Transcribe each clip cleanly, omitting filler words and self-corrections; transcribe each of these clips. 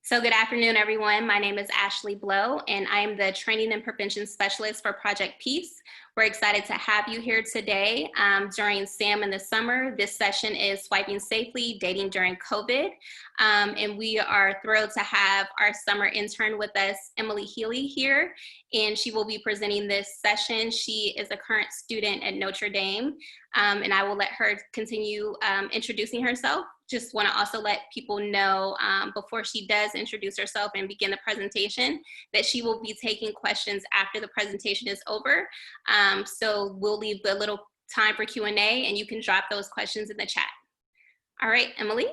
So good afternoon, everyone. My name is Ashley Blow, and I am the Training and Prevention Specialist for Project Peace. We're excited to have you here today during SAAM in the summer. This session is Swiping Safely, Dating During COVID. And we are thrilled to have our summer intern with us, Emily Healy, here, and she will be presenting this session. She is a current student at Notre Dame, and I will let her continue introducing herself. Just want to also let people know before she does introduce herself and begin the presentation that she will be taking questions after the presentation is over. So we'll leave a little time for Q&A and you can drop those questions in the chat. All right, Emily.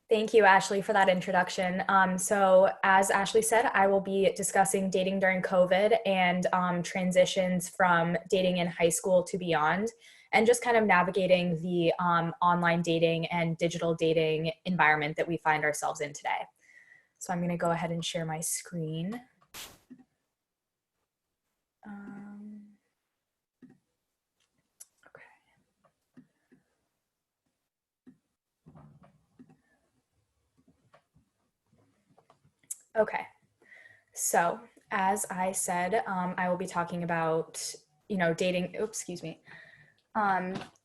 Thank you, Ashley, for that introduction. So as Ashley said, I will be discussing dating during COVID and transitions from dating in high school to beyond, and just kind of navigating the online dating and digital dating environment that we find ourselves in today. So I'm going to go ahead and share my screen. Okay, so as I said, I will be talking about, dating,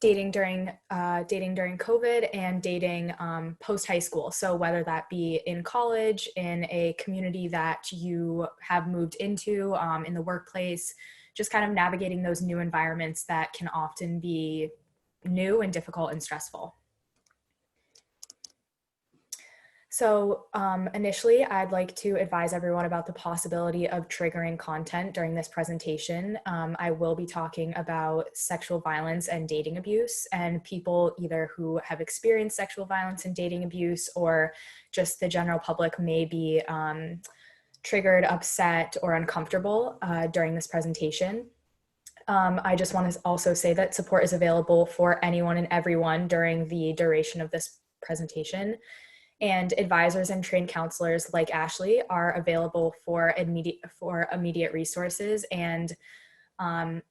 dating during COVID and dating post high school. So whether that be in college, in a community that you have moved into, in the workplace, just kind of navigating those new environments that can often be new and difficult and stressful. So initially, I'd like to advise everyone about the possibility of triggering content during this presentation. I will be talking about sexual violence and dating abuse, and people either who have experienced sexual violence and dating abuse or just the general public may be triggered, upset, or uncomfortable during this presentation. I just want to also say that support is available for anyone and everyone during the duration of this presentation. And advisors and trained counselors like Ashley are available for immediate resources, and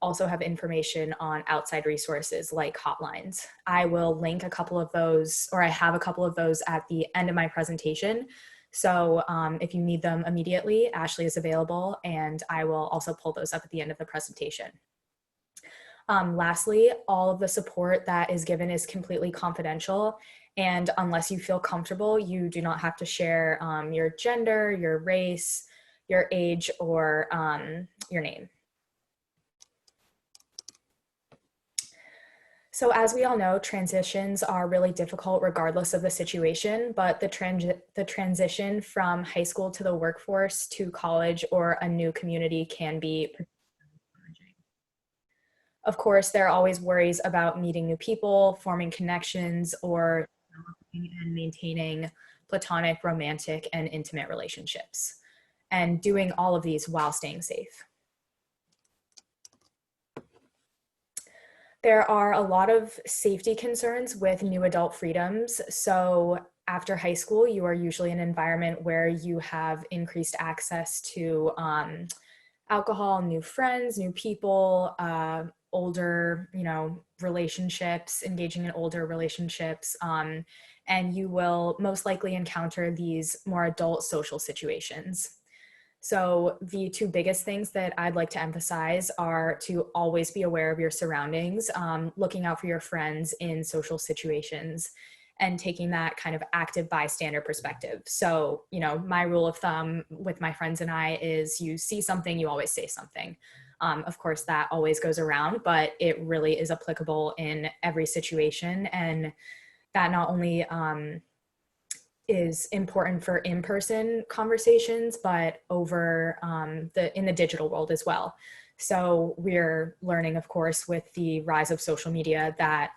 also have information on outside resources like hotlines. I will link a couple of those, or I have a couple of those at the end of my presentation. So if you need them immediately, Ashley is available, and I will also pull those up at the end of the presentation. Lastly, all of the support that is given is completely confidential. And unless you feel comfortable, you do not have to share your gender, your race, your age, or your name. So as we all know, transitions are really difficult regardless of the situation, but the transition from high school to the workforce to college or a new community can be challenging. Of course, there are always worries about meeting new people, forming connections, or and maintaining platonic, romantic, and intimate relationships, and doing all of these while staying safe. There are a lot of safety concerns with new adult freedoms. So after high school, you are usually in an environment where you have increased access to alcohol, new friends, new people, older, relationships, engaging in older relationships, and you will most likely encounter these more adult social situations. So the two biggest things that I'd like to emphasize are to always be aware of your surroundings, looking out for your friends in social situations, and taking that kind of active bystander perspective. So, my rule of thumb with my friends and I is you see something, you always say something. Of course, that always goes around, but it really is applicable in every situation. And that not only is important for in-person conversations, but over in the digital world as well. So we're learning, of course, with the rise of social media that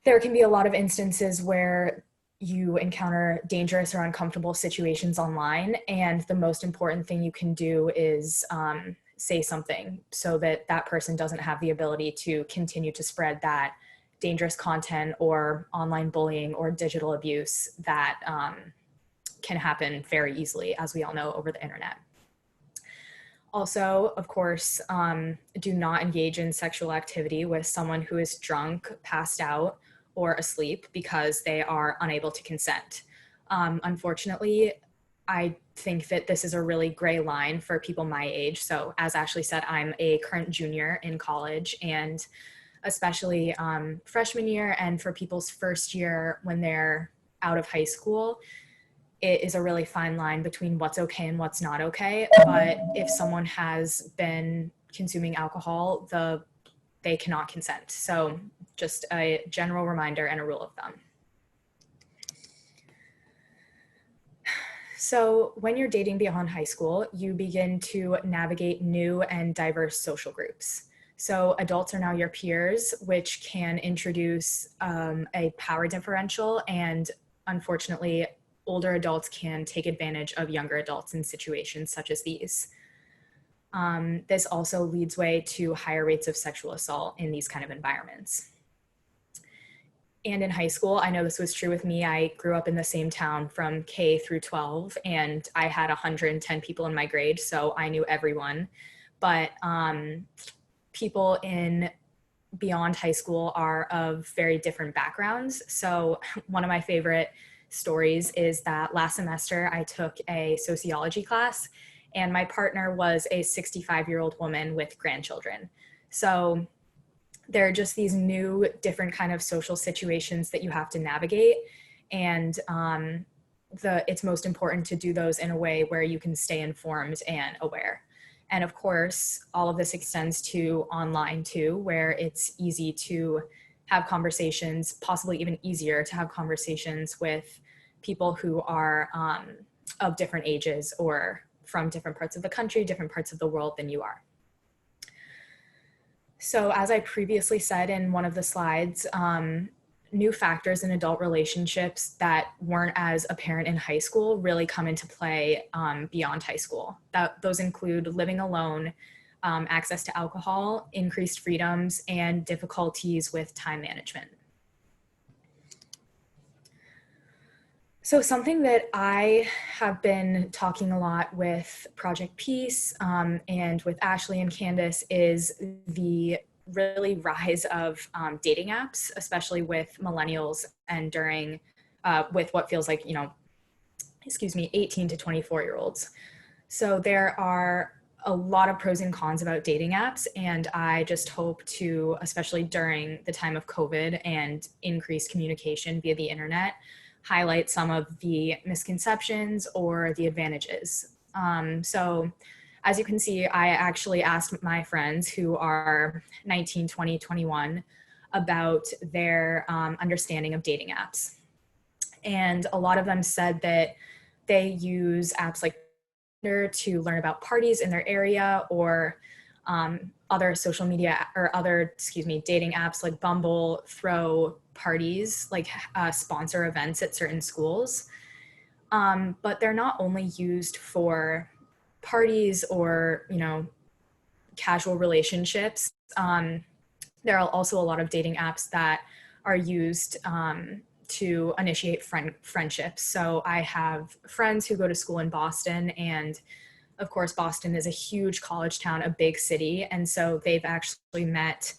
there can be a lot of instances where you encounter dangerous or uncomfortable situations online. And the most important thing you can do is say something so that that person doesn't have the ability to continue to spread that dangerous content or online bullying or digital abuse that can happen very easily, as we all know, over the internet. Also, of course, do not engage in sexual activity with someone who is drunk, passed out, or asleep because they are unable to consent. Unfortunately, I think that this is a really gray line for people my age. So as Ashley said, I'm a current junior in college, and especially freshman year and for people's first year when they're out of high school, it is a really fine line between what's okay and what's not okay. But if someone has been consuming alcohol, they cannot consent. So just a general reminder and a rule of thumb. So when you're dating beyond high school, you begin to navigate new and diverse social groups. So adults are now your peers, which can introduce a power differential, and unfortunately, older adults can take advantage of younger adults in situations such as these. This also leads way to higher rates of sexual assault in these kind of environments. And in high school, I know this was true with me. I grew up in the same town from K through 12, and I had 110 people in my grade, so I knew everyone. But people in beyond high school are of very different backgrounds. So one of my favorite stories is that last semester I took a sociology class, and my partner was a 65-year-old woman with grandchildren. So there are just these new, different kind of social situations that you have to navigate. And it's most important to do those in a way where you can stay informed and aware. And of course, all of this extends to online too, where it's easy to have conversations, possibly even easier to have conversations with people who are of different ages or from different parts of the country, different parts of the world than you are. So as I previously said in one of the slides, new factors in adult relationships that weren't as apparent in high school really come into play beyond high school. Those include living alone, access to alcohol, increased freedoms, and difficulties with time management. So something that I have been talking a lot with Project Peace and with Ashley and Candace is the really rise of dating apps, especially with millennials and during with what feels like, 18 to 24-year-olds. So there are a lot of pros and cons about dating apps, and I just hope to, especially during the time of COVID and increased communication via the internet, highlight some of the misconceptions or the advantages. So as you can see, I actually asked my friends who are 19, 20, 21 about their understanding of dating apps. And a lot of them said that they use apps like Tinder to learn about parties in their area, or other social media or other, dating apps like Bumble throw parties, like sponsor events at certain schools. But they're not only used for parties or, casual relationships. There are also a lot of dating apps that are used to initiate friendships. So I have friends who go to school in Boston, and of course, Boston is a huge college town, a big city. And so they've actually met,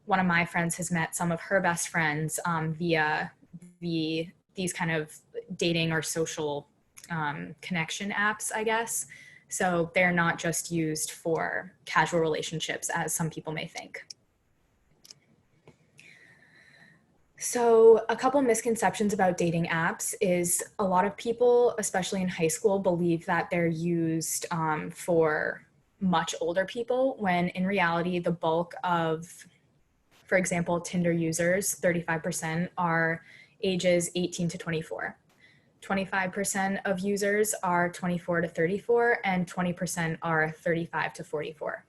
one of my friends has met some of her best friends via these kind of dating or social connection apps, I guess. So they're not just used for casual relationships as some people may think. So a couple misconceptions about dating apps is a lot of people, especially in high school, believe that they're used for much older people, when in reality, the bulk of, for example, Tinder users, 35% are ages 18 to 24. 25% of users are 24 to 34, and 20% are 35 to 44.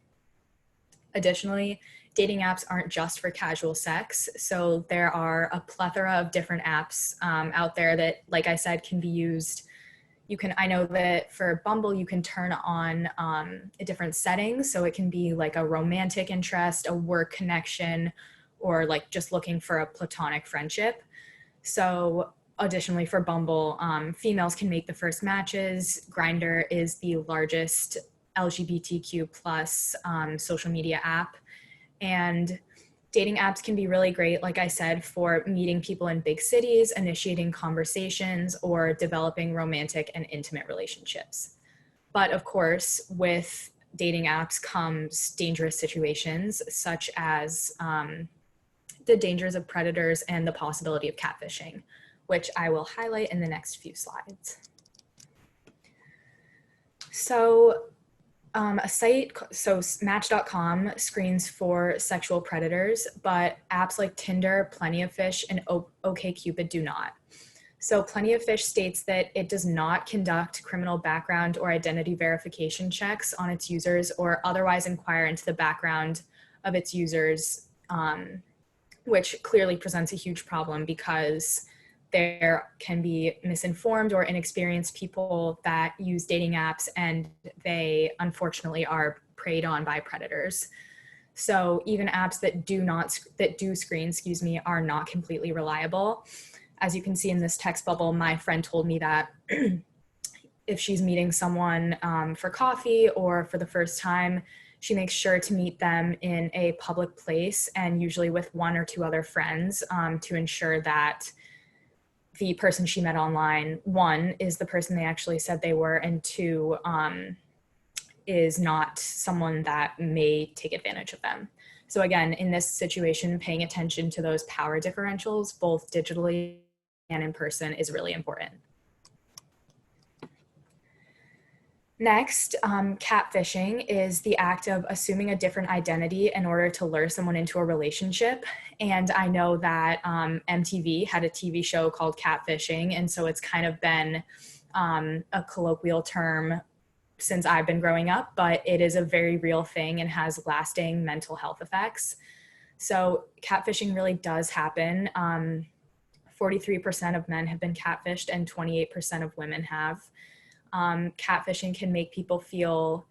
Additionally, dating apps aren't just for casual sex. So there are a plethora of different apps out there that, like I said, can be used. I know that for Bumble, you can turn on a different settings. So it can be like a romantic interest, a work connection, or like just looking for a platonic friendship. So additionally, for Bumble, females can make the first matches. Grindr is the largest LGBTQ plus social media app. And Dating apps can be really great, like I said, for meeting people in big cities, initiating conversations, or developing romantic and intimate relationships. But of course, with dating apps comes dangerous situations, such as the dangers of predators and the possibility of catfishing, which I will highlight in the next few slides. So Match.com screens for sexual predators, but apps like Tinder, Plenty of Fish, and OkCupid do not. So Plenty of Fish states that it does not conduct criminal background or identity verification checks on its users or otherwise inquire into the background of its users, which clearly presents a huge problem because there can be misinformed or inexperienced people that use dating apps, and they unfortunately are preyed on by predators. So even apps that do screen, are not completely reliable. As you can see in this text bubble, my friend told me that if she's meeting someone for coffee or for the first time, she makes sure to meet them in a public place and usually with one or two other friends to ensure that the person she met online, one, is the person they actually said they were, and two, is not someone that may take advantage of them. So again, in this situation, paying attention to those power differentials, both digitally and in person, is really important. Next, catfishing is the act of assuming a different identity in order to lure someone into a relationship. And I know that MTV had a TV show called Catfishing, and so it's kind of been a colloquial term since I've been growing up, but it is a very real thing and has lasting mental health effects. So catfishing really does happen. 43% of men have been catfished and 28% of women have. Catfishing can make people feel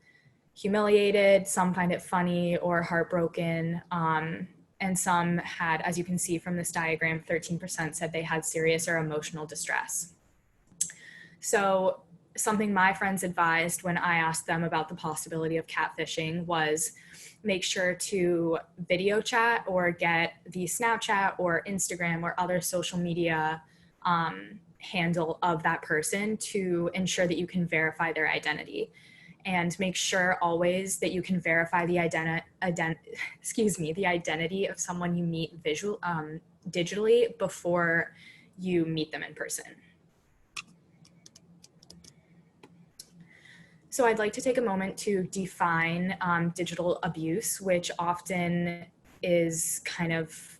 humiliated, some find it funny or heartbroken, and some had, as you can see from this diagram, 13% said they had serious or emotional distress. So something my friends advised when I asked them about the possibility of catfishing was make sure to video chat or get the Snapchat or Instagram or other social media handle of that person to ensure that you can verify their identity, and make sure always that you can verify the identity of someone you meet digitally before you meet them in person. So I'd like to take a moment to define digital abuse, which often is kind of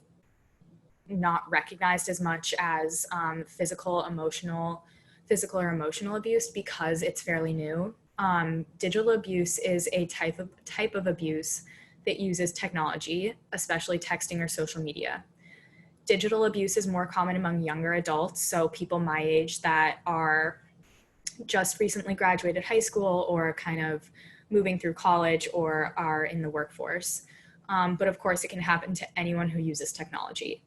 not recognized as much as physical or emotional abuse because it's fairly new. Digital abuse is a type of abuse that uses technology, especially texting or social media. Digital abuse is more common among younger adults, so people my age that are just recently graduated high school or kind of moving through college or are in the workforce. But of course, it can happen to anyone who uses technology.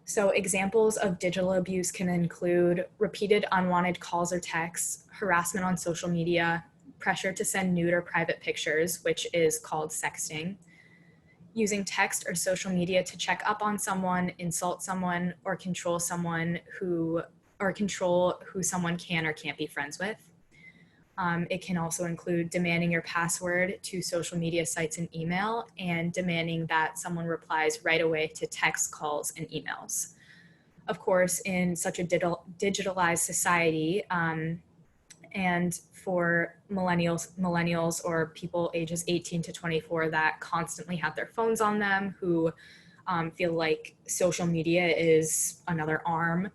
So examples of digital abuse can include repeated unwanted calls or texts, harassment on social media, pressure to send nude or private pictures, which is called sexting, using text or social media to check up on someone, insult someone, or control who someone can or can't be friends with. It can also include demanding your password to social media sites and email, and demanding that someone replies right away to text, calls, and emails. Of course, in such a digitalized society, and for millennials or people ages 18 to 24 that constantly have their phones on them, who feel like social media is another arm,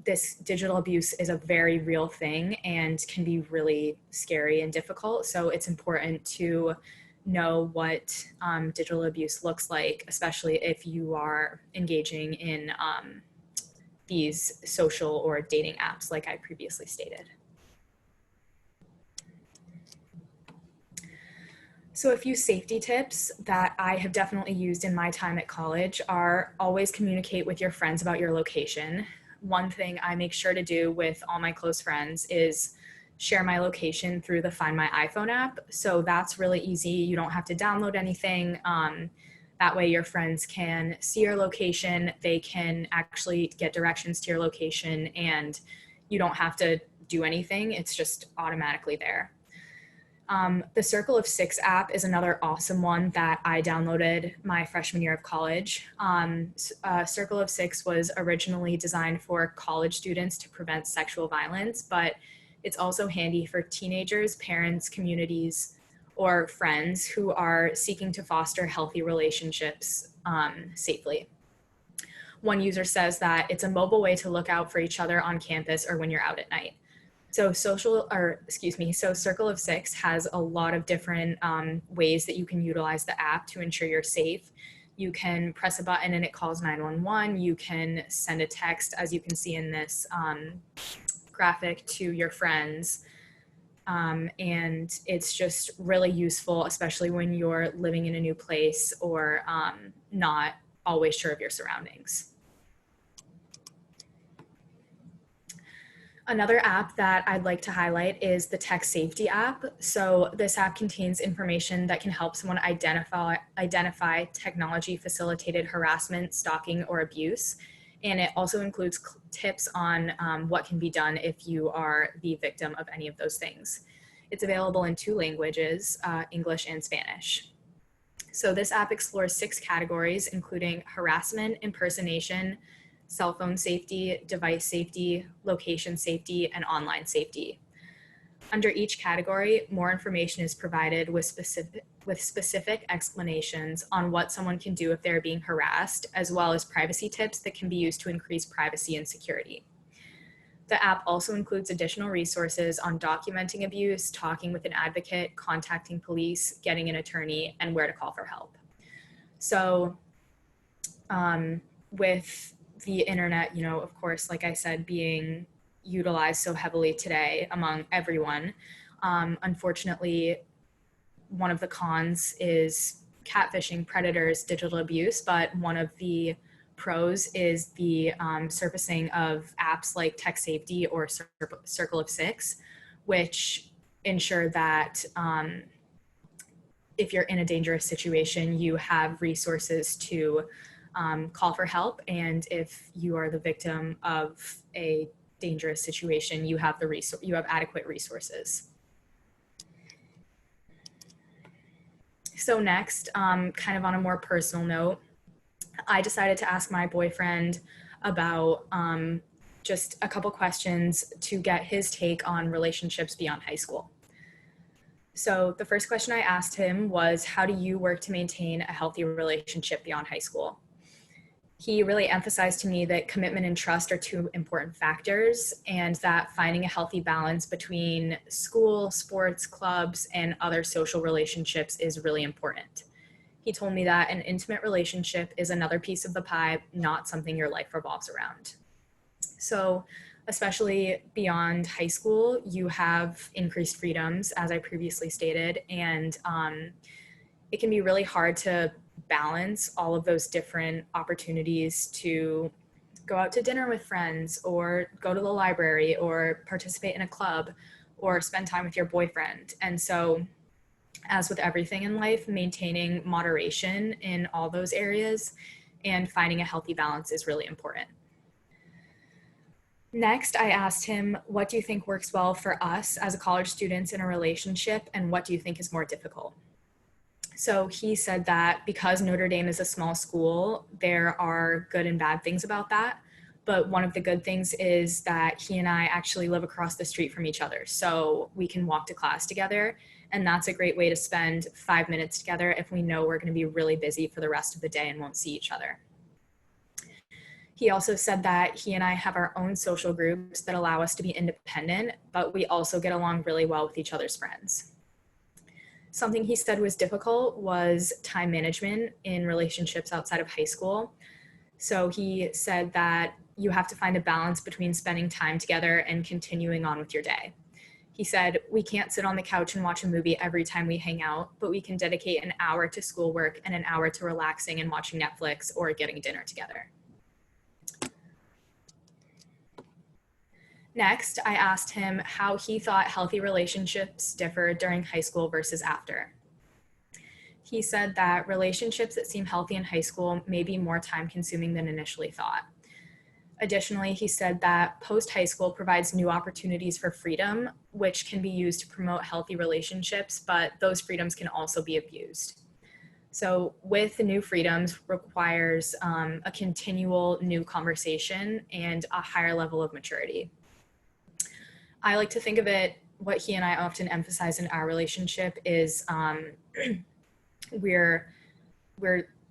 this digital abuse is a very real thing and can be really scary and difficult. So it's important to know what digital abuse looks like, especially if you are engaging in these social or dating apps, like I previously stated. So a few safety tips that I have definitely used in my time at college are always communicate with your friends about your location. One thing I make sure to do with all my close friends is share my location through the Find My iPhone app. So that's really easy. You don't have to download anything. That way your friends can see your location, they can actually get directions to your location, and you don't have to do anything. It's just automatically there. The Circle of Six app is another awesome one that I downloaded my freshman year of college. Circle of Six was originally designed for college students to prevent sexual violence, but it's also handy for teenagers, parents, communities, or friends who are seeking to foster healthy relationships safely. One user says that it's a mobile way to look out for each other on campus or when you're out at night. So Circle of Six has a lot of different ways that you can utilize the app to ensure you're safe. You can press a button and it calls 911. You can send a text, as you can see in this graphic, to your friends. And it's just really useful, especially when you're living in a new place or not always sure of your surroundings. Another app that I'd like to highlight is the Tech Safety app. So this app contains information that can help someone identify technology-facilitated harassment, stalking, or abuse. And it also includes tips on what can be done if you are the victim of any of those things. It's available in 2 languages, English and Spanish. So this app explores 6 categories, including harassment, impersonation, cell phone safety, device safety, location safety, and online safety. Under each category, more information is provided with specific explanations on what someone can do if they're being harassed, as well as privacy tips that can be used to increase privacy and security. The app also includes additional resources on documenting abuse, talking with an advocate, contacting police, getting an attorney, and where to call for help. So with the internet, of course, like I said, being utilized so heavily today among everyone, unfortunately, one of the cons is catfishing, predators, digital abuse, but one of the pros is the surfacing of apps like Tech Safety or Circle of Six, which ensure that if you're in a dangerous situation, you have resources to call for help. And if you are the victim of a dangerous situation, you have adequate resources. So next, kind of on a more personal note, I decided to ask my boyfriend about just a couple questions to get his take on relationships beyond high school. So the first question I asked him was, how do you work to maintain a healthy relationship beyond high school? He really emphasized to me that commitment and trust are 2 important factors, and that finding a healthy balance between school, sports, clubs, and other social relationships is really important. He told me that an intimate relationship is another piece of the pie, not something your life revolves around. So, especially beyond high school, you have increased freedoms, as I previously stated, and it can be really hard to balance all of those different opportunities to go out to dinner with friends or go to the library or participate in a club or spend time with your boyfriend. And so, as with everything in life, maintaining moderation in all those areas and finding a healthy balance is really important. Next, I asked him, what do you think works well for us as college students in a relationship, and what do you think is more difficult? So he said that because Notre Dame is a small school, there are good and bad things about that. But one of the good things is that he and I actually live across the street from each other. So we can walk to class together. And that's a great way to spend 5 minutes together if we know we're going to be really busy for the rest of the day and won't see each other. He also said that he and I have our own social groups that allow us to be independent, but we also get along really well with each other's friends. Something he said was difficult was time management in relationships outside of high school. So he said that you have to find a balance between spending time together and continuing on with your day. He said, we can't sit on the couch and watch a movie every time we hang out, but we can dedicate an hour to schoolwork and an hour to relaxing and watching Netflix or getting dinner together. Next, I asked him how he thought healthy relationships differ during high school versus after. He said that relationships that seem healthy in high school may be more time consuming than initially thought. Additionally, he said that post-high school provides new opportunities for freedom, which can be used to promote healthy relationships, but those freedoms can also be abused. So with the new freedoms requires a continual new conversation and a higher level of maturity. I like to think of it, what he and I often emphasize in our relationship is we're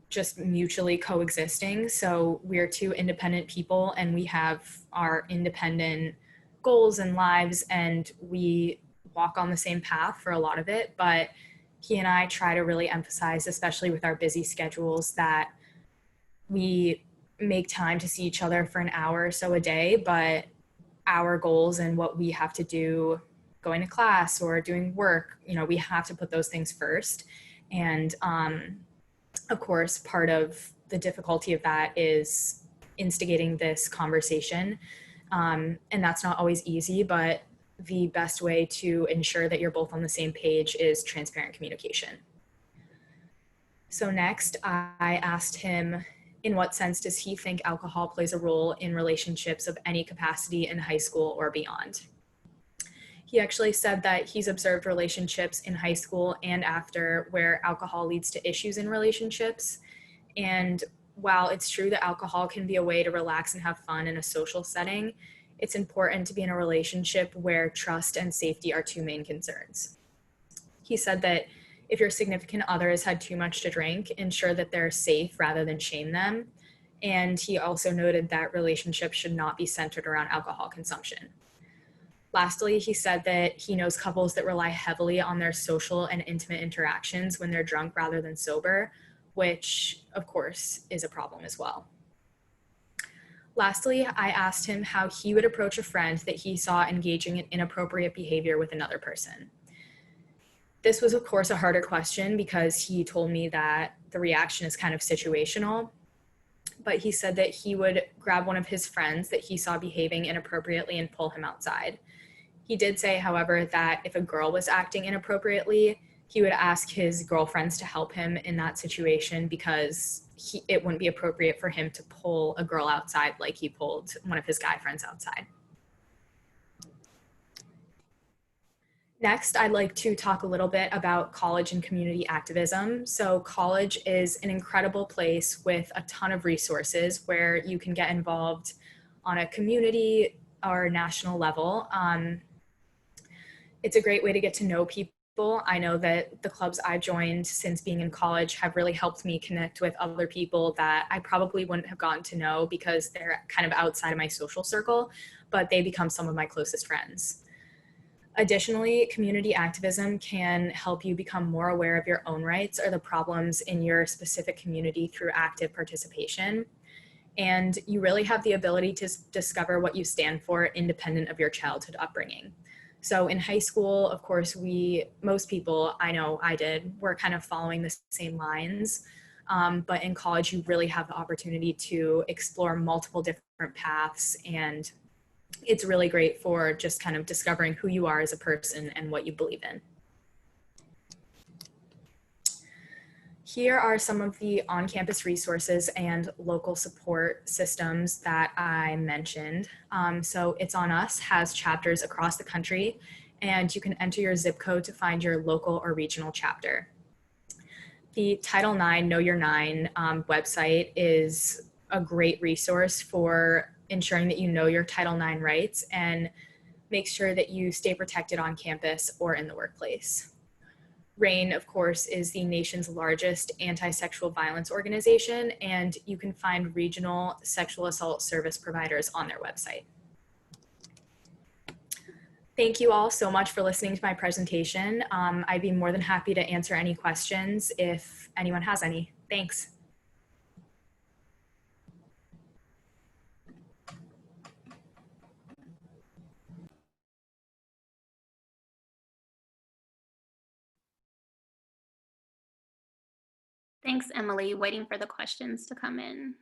just mutually coexisting. So we're two independent people and we have our independent goals and lives, and we walk on the same path for a lot of it. But he and I try to really emphasize, especially with our busy schedules, that we make time to see each other for an hour or so a day, but our goals and what we have to do, going to class or doing work, we have to put those things first. And of course, part of the difficulty of that is instigating this conversation. And that's not always easy, but the best way to ensure that you're both on the same page is transparent communication. So next, I asked him, in what sense does he think alcohol plays a role in relationships of any capacity in high school or beyond? He actually said that he's observed relationships in high school and after where alcohol leads to issues in relationships. And while it's true that alcohol can be a way to relax and have fun in a social setting, it's important to be in a relationship where trust and safety are two main concerns. He said that if your significant other has had too much to drink, ensure that they're safe rather than shame them. And he also noted that relationships should not be centered around alcohol consumption. Lastly, he said that he knows couples that rely heavily on their social and intimate interactions when they're drunk rather than sober, which of course is a problem as well. Lastly, I asked him how he would approach a friend that he saw engaging in inappropriate behavior with another person. This was, of course, a harder question because he told me that the reaction is kind of situational, but he said that he would grab one of his friends that he saw behaving inappropriately and pull him outside. He did say, however, that if a girl was acting inappropriately, he would ask his girlfriends to help him in that situation because it wouldn't be appropriate for him to pull a girl outside like he pulled one of his guy friends outside. Next, I'd like to talk a little bit about college and community activism. So college is an incredible place with a ton of resources where you can get involved on a community or national level. It's a great way to get to know people. I know that the clubs I've joined since being in college have really helped me connect with other people that I probably wouldn't have gotten to know because they're kind of outside of my social circle, but they become some of my closest friends. Additionally, community activism can help you become more aware of your own rights or the problems in your specific community through active participation. And you really have the ability to discover what you stand for independent of your childhood upbringing. So in high school, of course, most people, I know I did, were kind of following the same lines. But in college, you really have the opportunity to explore multiple different paths, and it's really great for just kind of discovering who you are as a person and what you believe in. Here are some of the on-campus resources and local support systems that I mentioned. So It's On Us has chapters across the country, and you can enter your zip code to find your local or regional chapter. The Title IX Know Your Nine website is a great resource for ensuring that you know your Title IX rights and make sure that you stay protected on campus or in the workplace. RAIN, of course, is the nation's largest anti-sexual violence organization, and you can find regional sexual assault service providers on their website. Thank you all so much for listening to my presentation. I'd be more than happy to answer any questions if anyone has any. Thanks. Thanks, Emily. Waiting for the questions to come in.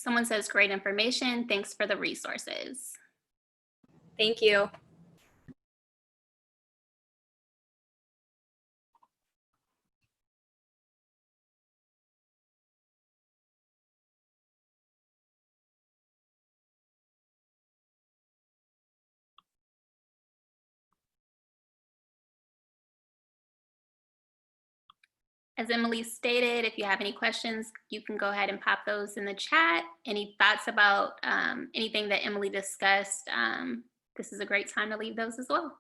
Someone says great information. Thanks for the resources. Thank you. As Emily stated, if you have any questions, you can go ahead and pop those in the chat. Any thoughts about anything that Emily discussed? This is a great time to leave those as well.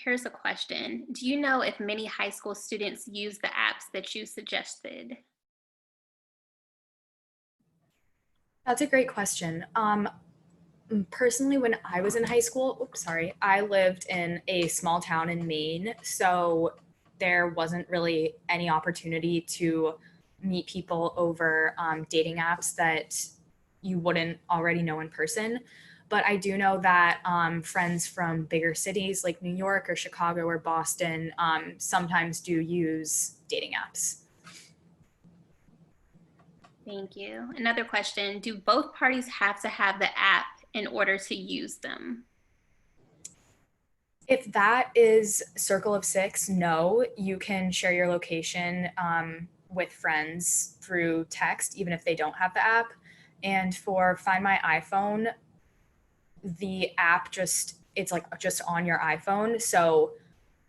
Here's a question. Do you know if many high school students use the apps that you suggested? That's a great question. Personally, when I was in high school, I lived in a small town in Maine, so there wasn't really any opportunity to meet people over dating apps that you wouldn't already know in person. But I do know that friends from bigger cities like New York or Chicago or Boston sometimes do use dating apps. Thank you. Another question. Do both parties have to have the app in order to use them? If that is circle of six, no, you can share your location with friends through text, even if they don't have the app. And for Find My iPhone, the app it's like just on your iPhone. So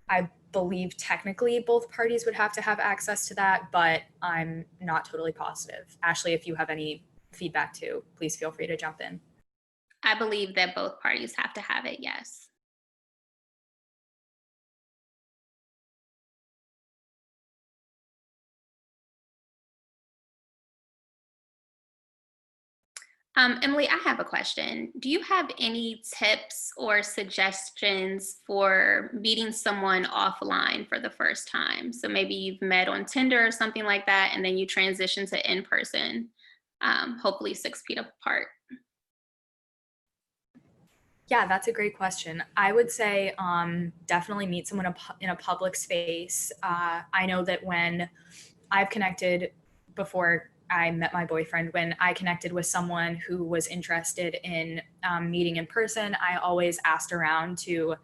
I believe technically both parties would have to have access to that, but I'm not totally positive. Ashley, if you have any feedback too, please feel free to jump in. I believe that both parties have to have it, yes. Emily, I have a question. Do you have any tips or suggestions for meeting someone offline for the first time? So maybe you've met on Tinder or something like that, and then you transition to in person, hopefully 6 feet apart. Yeah, that's a great question. I would say definitely meet someone in a public space. I know that when I've connected before I met my boyfriend, when I connected with someone who was interested in meeting in person, I always asked around to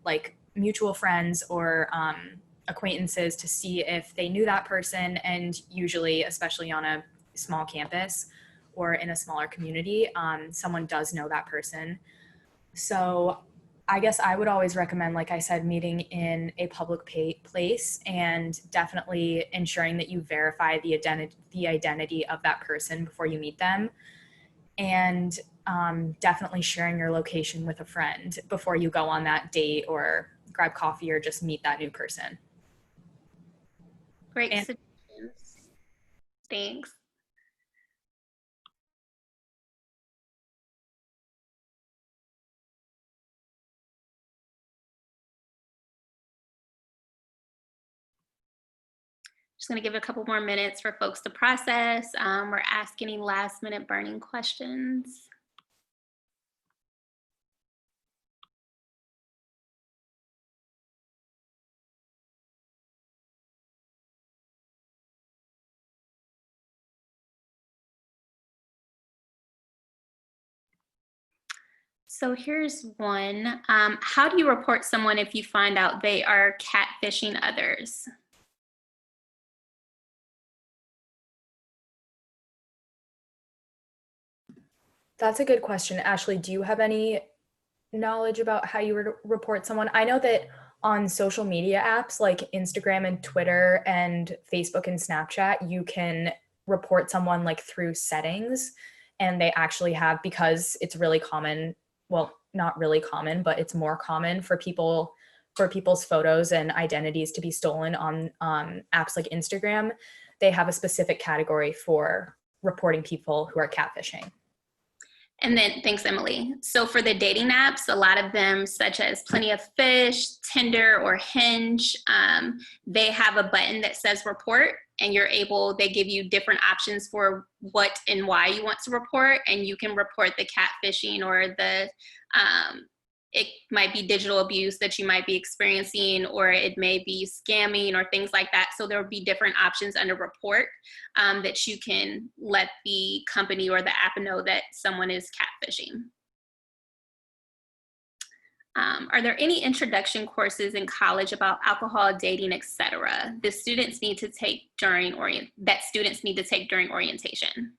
like mutual friends or acquaintances to see if they knew that person. And usually, especially on a small campus or in a smaller community, someone does know that person. So I guess I would always recommend, like I said, meeting in a public place and definitely ensuring that you verify the identity of that person before you meet them. And definitely sharing your location with a friend before you go on that date or grab coffee or just meet that new person. Great And suggestions. Thanks. Just going to give it a couple more minutes for folks to process. We're asking any last minute burning questions. So here's one. How do you report someone if you find out they are catfishing others? that's a good question. Ashley, do you have any knowledge about how you would report someone? I know that on social media apps like Instagram and Twitter and Facebook and Snapchat, you can report someone like through settings, and they actually have, because it's really common, well, not really common, but it's more common for people's photos and identities to be stolen on apps like Instagram. They have a specific category for reporting people who are catfishing. And then, thanks, Emily. So for the dating apps, a lot of them, such as Plenty of Fish, Tinder, or Hinge, they have a button that says report, and they give you different options for what and why you want to report, and you can report the catfishing or it might be digital abuse that you might be experiencing, or it may be scamming or things like that. So there will be different options under report that you can let the company or the app know that someone is catfishing. Are there any introduction courses in college about alcohol, dating, etc. that students need to take during orientation?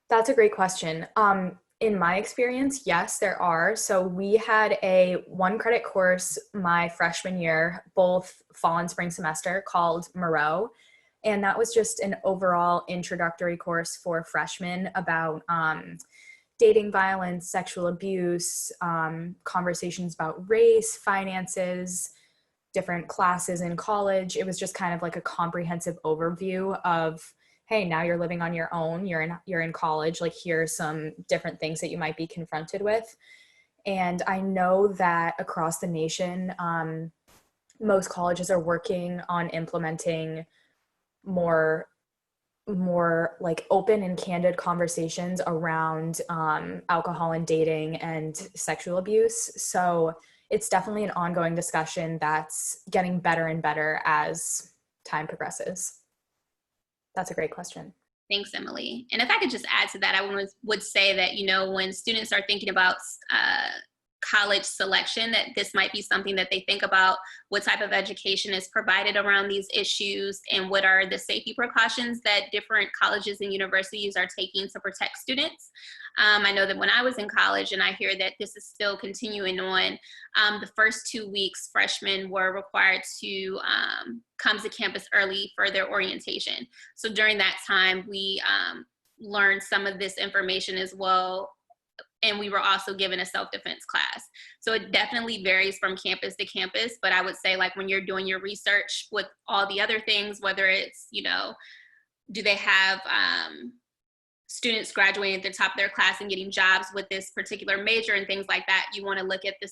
That's a great question. In my experience, yes, there are. So we had a 1-credit course my freshman year, both fall and spring semester, called Moreau. And that was just an overall introductory course for freshmen about dating violence, sexual abuse, conversations about race, finances, different classes in college. It was just kind of like a comprehensive overview of, hey, now you're living on your own, you're in college, like here are some different things that you might be confronted with. And I know that across the nation, most colleges are working on implementing more like open and candid conversations around alcohol and dating and sexual abuse. So it's definitely an ongoing discussion that's getting better and better as time progresses. That's a great question. Thanks, Emily. And if I could just add to that, I would say that, when students are thinking about college selection, that this might be something that they think about: what type of education is provided around these issues, and what are the safety precautions that different colleges and universities are taking to protect students. I know that when I was in college, and I hear that this is still continuing on, the first 2 weeks, freshmen were required to come to campus early for their orientation. So during that time, we learned some of this information as well. And we were also given a self-defense class. So it definitely varies from campus to campus. But I would say, like, when you're doing your research with all the other things, whether it's, do they have students graduating at the top of their class and getting jobs with this particular major and things like that, you want to look at the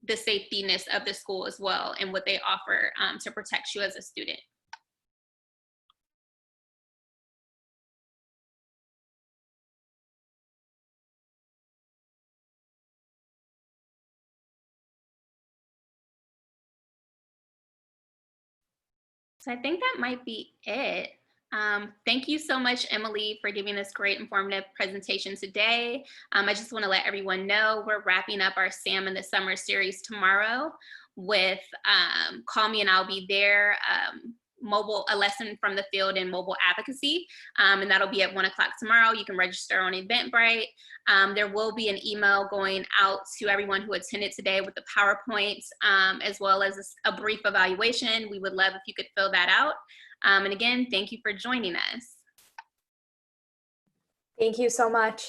safetyness of the school as well, and what they offer to protect you as a student. So I think that might be it. Thank you so much, Emily, for giving this great informative presentation today. I just want to let everyone know we're wrapping up our SAAM in the Summer series tomorrow with Call Me and I'll Be There, a lesson from the field in mobile advocacy, and that'll be at 1 o'clock tomorrow. You can register on Eventbrite. There will be an email going out to everyone who attended today with the PowerPoint, as well as a brief evaluation. We would love if you could fill that out. And again, thank you for joining us. Thank you so much.